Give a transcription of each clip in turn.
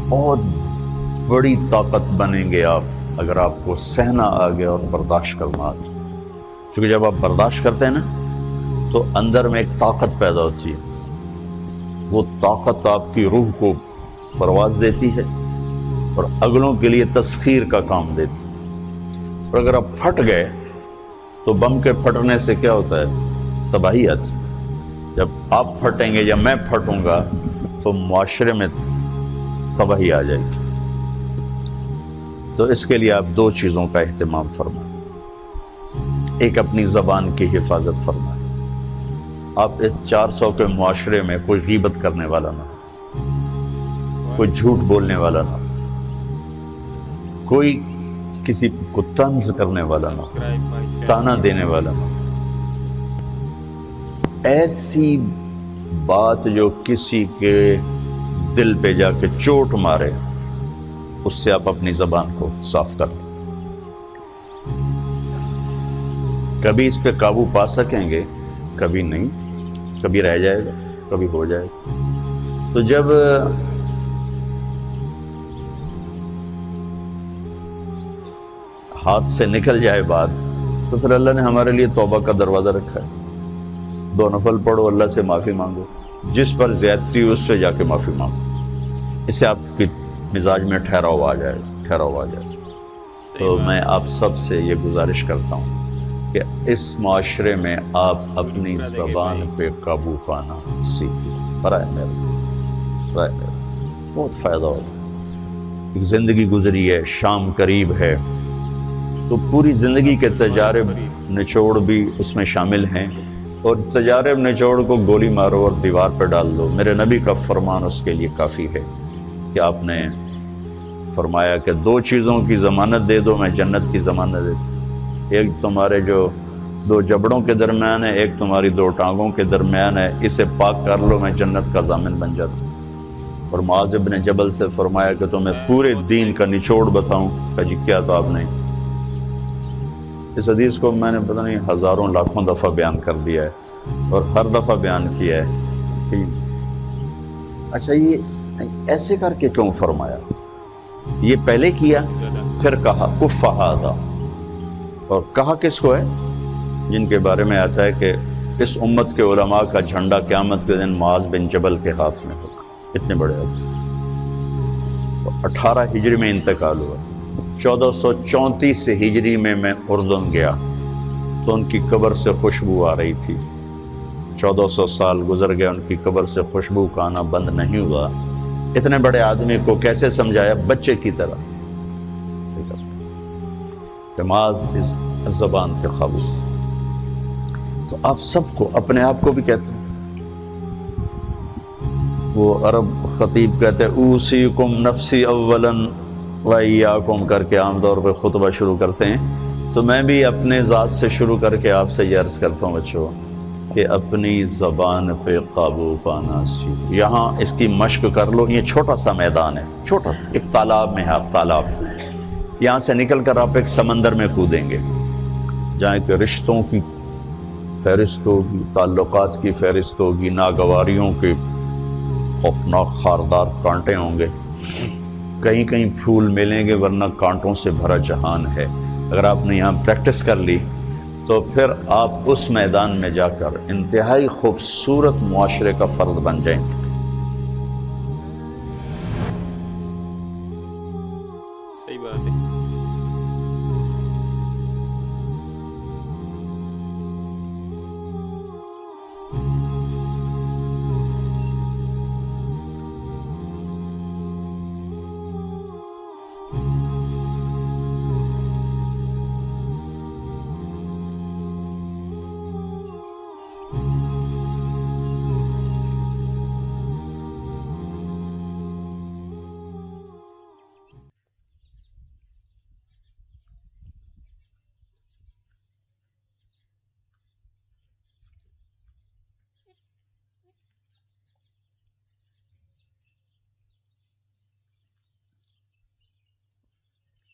بہت بڑی طاقت بنیں گے آپ اگر آپ کو سہنا آ گیا اور برداشت کرنا آ گیا. کیونکہ جب آپ برداشت کرتے ہیں نا تو اندر میں ایک طاقت پیدا ہوتی ہے. وہ طاقت آپ کی روح کو پرواز دیتی ہے اور اگلوں کے لیے تسخیر کا کام دیتی ہے. اور اگر آپ پھٹ گئے تو بم کے پھٹنے سے کیا ہوتا ہے؟ تباہی آتی ہے. جب آپ پھٹیں گے یا میں پھٹوں گا تو معاشرے میں تباہی آ جائے گی. تو اس کے لیے آپ دو چیزوں کا اہتمام فرمائیں. ایک اپنی زبان کی حفاظت فرمائیں. آپ اس 400 کے معاشرے میں کوئی غیبت کرنے والا نہ ہو، کوئی جھوٹ بولنے والا نہ ہو، کوئی کسی کو طنز کرنے والا نہ ہو، تانا دینے والا نہ ہو. ایسی بات جو کسی کے دل پہ جا کے چوٹ مارے اس سے آپ اپنی زبان کو صاف کر لیں. کبھی اس پہ قابو پا سکیں گے، کبھی نہیں، کبھی رہ جائے گا، کبھی ہو جائے گا. تو جب ہاتھ سے نکل جائے بات تو پھر اللہ نے ہمارے لیے توبہ کا دروازہ رکھا ہے. 2 نفل پڑھو، اللہ سے معافی مانگو، جس پر زیادتی ہو اس سے جا کے معافی مانگو. اس سے آپ کی مزاج میں ٹھہراؤ آ جائے گا. تو میں آپ سب سے یہ گزارش کرتا ہوں کہ اس معاشرے میں آپ اپنی زبان پہ قابو پانا سیکھیں. برائے میرے بہت فائدہ ہوگا. ایک زندگی گزری ہے، شام قریب ہے، تو پوری زندگی کے تجارب نچوڑ بھی اس میں شامل ہیں. اور تجارب نچوڑ کو گولی مارو اور دیوار پہ ڈال دو. میرے نبی کا فرمان اس کے لیے کافی ہے کہ آپ نے فرمایا کہ 2 چیزوں کی ضمانت دے دو، میں جنت کی ضمانت دیتا. ایک تمہارے جو 2 جبڑوں کے درمیان ہے، ایک تمہاری 2 ٹانگوں کے درمیان ہے، اسے پاک کر لو، میں جنت کا ضامن بن جاتا ہوں. اور معاذ بن جبل سے فرمایا کہ تمہیں پورے دین کا نچوڑ بتاؤں. کہا جی کیا؟ تو آپ نے اس حدیث کو میں نے پتہ نہیں ہزاروں لاکھوں دفعہ بیان کر دیا ہے اور ہر دفعہ بیان کیا ہے کہ اچھا یہ ایسے کر کے کیوں فرمایا؟ یہ پہلے کیا پھر کہا کف ھذا. اور کہا کس کو ہے؟ جن کے بارے میں آتا ہے کہ اس امت کے علماء کا جھنڈا قیامت کے دن معاذ بن جبل کے ہاتھ میں ہوگا. اتنے بڑے آدمی. 18 ہجری میں انتقال ہوا. 1434 ہجری میں اردن گیا تو ان کی قبر سے خوشبو آ رہی تھی. 1400 سال گزر گئے، ان کی قبر سے خوشبو کا آنا بند نہیں ہوا. اتنے بڑے آدمی کو کیسے سمجھایا؟ بچے کی طرح. معاذ اس زبان پہ قابو. تو آپ سب کو، اپنے آپ کو بھی کہتے ہیں، وہ عرب خطیب کہتے ہیں اوصیکم نفسی اولا وایاکم کر کے عام طور پہ خطبہ شروع کرتے ہیں. تو میں بھی اپنے ذات سے شروع کر کے آپ سے یہ عرض کرتا ہوں بچوں کہ اپنی زبان پہ قابو پانا سیکھو. یہاں اس کی مشق کر لو. یہ چھوٹا سا میدان ہے، چھوٹا ایک تالاب میں ہے. آپ تالاب، یہاں سے نکل کر آپ ایک سمندر میں کودیں گے جہاں کہ رشتوں کی فہرست ہوگی، تعلقات کی فہرست ہوگی، ناگواریوں کے خوفناک خاردار کانٹے ہوں گے. کہیں کہیں پھول ملیں گے ورنہ کانٹوں سے بھرا جہان ہے. اگر آپ نے یہاں پریکٹس کر لی تو پھر آپ اس میدان میں جا کر انتہائی خوبصورت معاشرے کا فرد بن جائیں گے. صحیح بات ہے.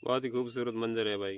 بہت ہی خوبصورت منظر ہے بھائی.